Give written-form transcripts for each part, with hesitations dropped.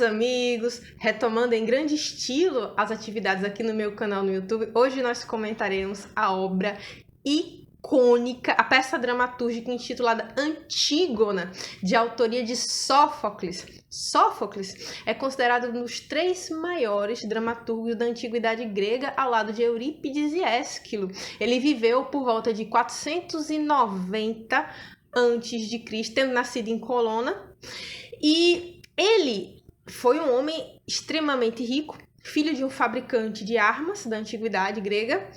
amigos, retomando em grande estilo as atividades aqui no meu canal no YouTube, hoje nós comentaremos a obra icônica, a peça dramatúrgica intitulada Antígona, de autoria de Sófocles. Sófocles é considerado um dos 3 maiores dramaturgos da antiguidade grega, ao lado de Eurípides e Ésquilo. Ele viveu por volta de 490 a.C., tendo nascido em Colona, e ele foi um homem extremamente rico, filho de um fabricante de armas da antiguidade grega.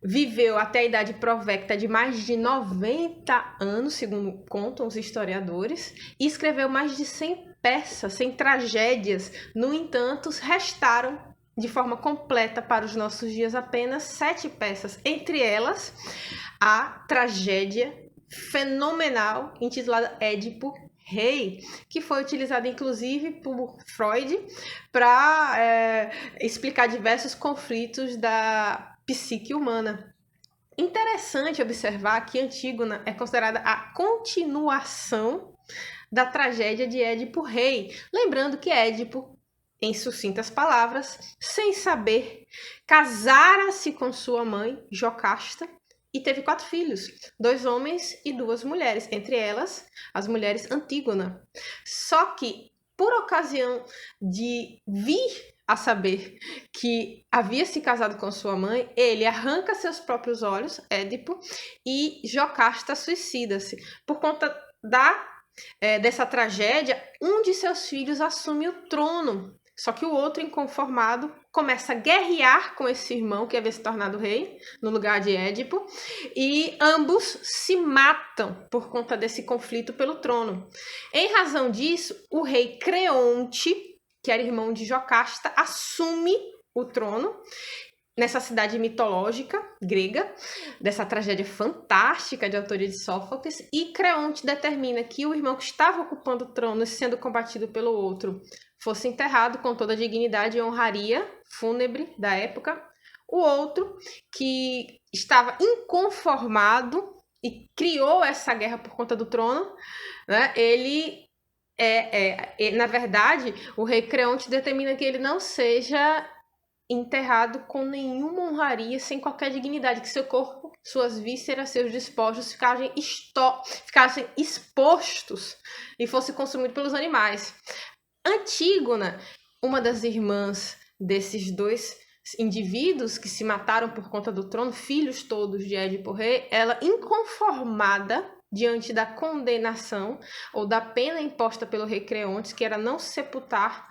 Viveu até a idade provecta de mais de 90 anos, segundo contam os historiadores, e escreveu mais de 100 peças, 100 tragédias. No entanto, restaram de forma completa para os nossos dias apenas 7 peças, entre elas a tragédia fenomenal intitulada Édipo Rei, que foi utilizada inclusive por Freud para explicar diversos conflitos da psique humana. Interessante observar que Antígona é considerada a continuação da tragédia de Édipo Rei, lembrando que Édipo, em sucintas palavras, sem saber, casara-se com sua mãe, Jocasta, e teve 4 filhos, 2 homens e 2 mulheres, entre elas as mulheres Antígona. Só que, por ocasião de vir a saber que havia se casado com sua mãe, ele arranca seus próprios olhos, Édipo, e Jocasta suicida-se. Por conta dessa tragédia, um de seus filhos assume o trono. Só que o outro, inconformado, começa a guerrear com esse irmão que havia se tornado rei, no lugar de Édipo, e ambos se matam por conta desse conflito pelo trono. Em razão disso, o rei Creonte, que era irmão de Jocasta, assume o trono nessa cidade mitológica grega, dessa tragédia fantástica de autoria de Sófocles, e Creonte determina que o irmão que estava ocupando o trono, sendo combatido pelo outro, fosse enterrado com toda a dignidade e honraria fúnebre da época. O outro, que estava inconformado e criou essa guerra por conta do trono, né, na verdade, o rei Creonte determina que ele não seja enterrado com nenhuma honraria, sem qualquer dignidade, que seu corpo, suas vísceras, seus despojos ficassem expostos e fosse consumido pelos animais. Antígona, uma das irmãs desses 2 indivíduos que se mataram por conta do trono, filhos todos de Édipo Rei, ela, inconformada diante da condenação ou da pena imposta pelo rei Creonte, que era não sepultar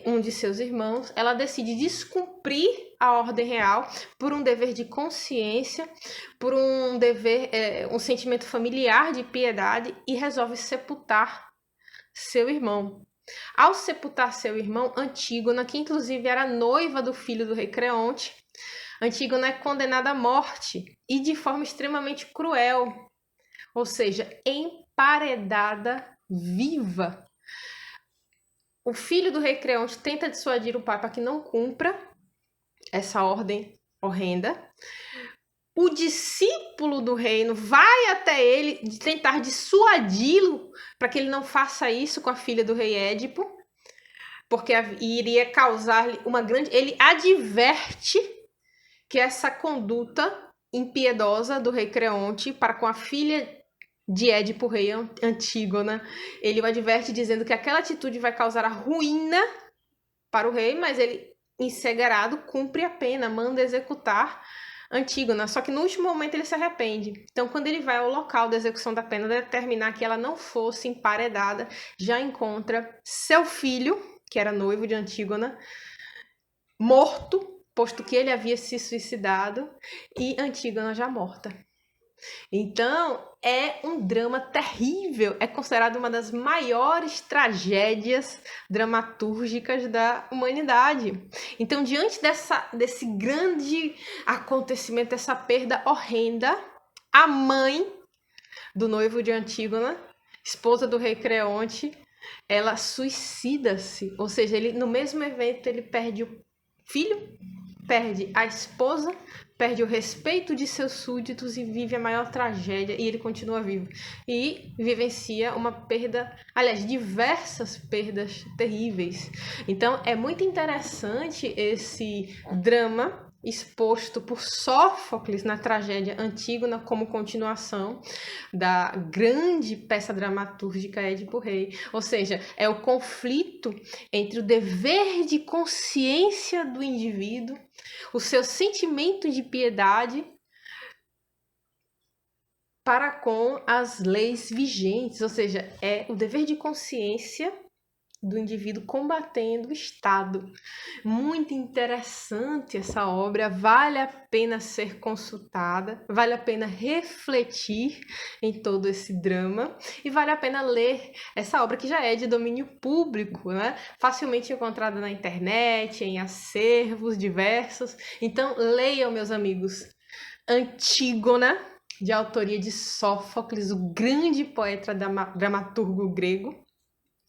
um de seus irmãos, ela decide descumprir a ordem real por um dever de consciência, por um dever, um sentimento familiar de piedade, e resolve sepultar seu irmão. Ao sepultar seu irmão, Antígona, que inclusive era noiva do filho do rei Creonte, Antígona é condenada à morte, e de forma extremamente cruel, ou seja, emparedada viva. O filho do rei Creonte tenta dissuadir o pai para que não cumpra essa ordem horrenda. O discípulo do reino vai até ele tentar dissuadi-lo para que ele não faça isso com a filha do rei Édipo, porque iria causar-lhe uma grande... Ele adverte que essa conduta impiedosa do rei Creonte para com a filha de Édipo Rei, Antígona, ele o adverte dizendo que aquela atitude vai causar a ruína para o rei, mas ele, enseguerado, cumpre a pena, manda executar Antígona, só que no último momento ele se arrepende. Então, quando ele vai ao local da execução da pena, determinar que ela não fosse emparedada, já encontra seu filho, que era noivo de Antígona, morto, posto que ele havia se suicidado, e Antígona já morta. Então, é um drama terrível, é considerado uma das maiores tragédias dramatúrgicas da humanidade. Então, diante desse grande acontecimento, dessa perda horrenda, a mãe do noivo de Antígona, esposa do rei Creonte, ela suicida-se, ou seja, no mesmo evento ele perde filho, perde a esposa, perde o respeito de seus súditos e vive a maior tragédia, e ele continua vivo. E vivencia uma perda, aliás, diversas perdas terríveis. Então, é muito interessante esse drama exposto por Sófocles na tragédia Antígona como continuação da grande peça dramatúrgica Édipo Rei. Ou seja, é o conflito entre o dever de consciência do indivíduo, o seu sentimento de piedade para com as leis vigentes, ou seja, é o dever de consciência do indivíduo combatendo o Estado. Muito interessante essa obra, vale a pena ser consultada, vale a pena refletir em todo esse drama e vale a pena ler essa obra que já é de domínio público, né? Facilmente encontrada na internet, em acervos diversos. Então, leiam, meus amigos, Antígona, de autoria de Sófocles, o grande poeta dramaturgo grego.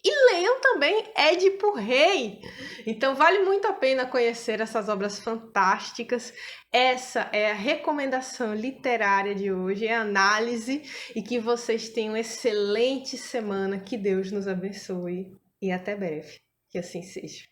E leiam também Édipo Rei. Então vale muito a pena conhecer essas obras fantásticas. Essa é a recomendação literária de hoje, é a análise, e que vocês tenham uma excelente semana. Que Deus nos abençoe e até breve. Que assim seja.